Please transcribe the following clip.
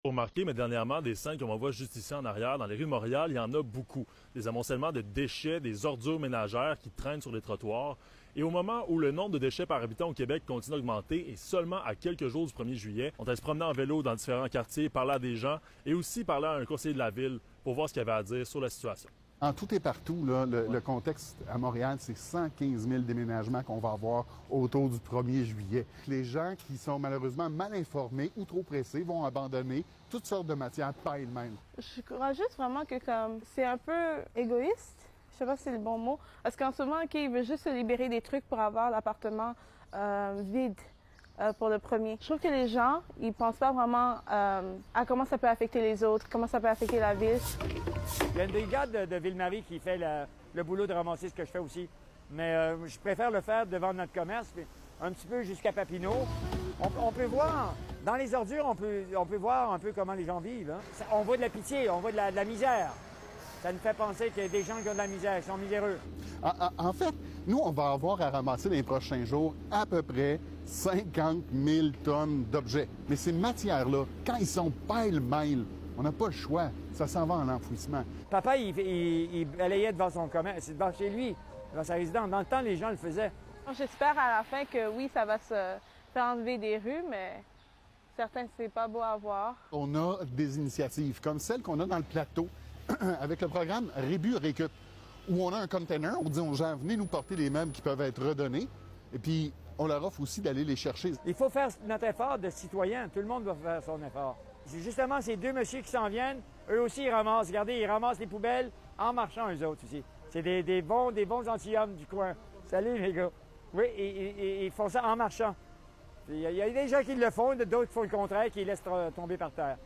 Remarqué, mais dernièrement, des scènes comme on voit juste ici en arrière, dans les rues de Montréal, il y en a beaucoup. Des amoncellements de déchets, des ordures ménagères qui traînent sur les trottoirs. Et au moment où le nombre de déchets par habitant au Québec continue d'augmenter, et seulement à quelques jours du 1er juillet, on allait se promener en vélo dans différents quartiers, parler à des gens et aussi parler à un conseiller de la ville pour voir ce qu'il avait à dire sur la situation. En tout et partout, là, le contexte à Montréal, c'est 115 000 déménagements qu'on va avoir autour du 1er juillet. Les gens qui sont malheureusement mal informés ou trop pressés vont abandonner toutes sortes de matières pareilles-mêmes. Je crois juste vraiment que c'est un peu égoïste. Je sais pas si c'est le bon mot. Parce qu'en ce moment, il veut juste se libérer des trucs pour avoir l'appartement vide. Pour le premier. Je trouve que les gens, ils pensent pas vraiment à comment ça peut affecter les autres, comment ça peut affecter la ville. Il y a une brigade de Ville-Marie qui fait le boulot de ramasser ce que je fais aussi. Mais je préfère le faire devant notre commerce, un petit peu jusqu'à Papineau. On peut voir, dans les ordures, on peut voir un peu comment les gens vivent. Hein. On voit de la pitié, on voit de la misère. Ça nous fait penser qu'il y a des gens qui ont de la misère, qui sont miséreux. En fait, nous, on va avoir à ramasser dans les prochains jours à peu près 50 000 tonnes d'objets. Mais ces matières-là, quand ils sont pêle-mêle, on n'a pas le choix. Ça s'en va en enfouissement. Papa, il balayait devant son commerce, c'est devant chez lui, devant sa résidence. Dans le temps, les gens le faisaient. J'espère à la fin que oui, ça va se faire enlever des rues, mais certains, c'est pas beau à voir. On a des initiatives comme celle qu'on a dans le plateau avec le programme Rébu-Récute, où on a un container, on dit aux gens, venez nous porter les meubles qui peuvent être redonnés, et puis on leur offre aussi d'aller les chercher. Il faut faire notre effort de citoyen. Tout le monde doit faire son effort. C'est justement ces deux messieurs qui s'en viennent. Eux aussi, ils ramassent. Regardez, ils ramassent les poubelles en marchant, eux autres aussi. C'est des bons gentilshommes du coin. Salut, les gars. Oui, ils font ça en marchant. Il y a des gens qui le font, d'autres qui font le contraire, qui laissent tomber par terre.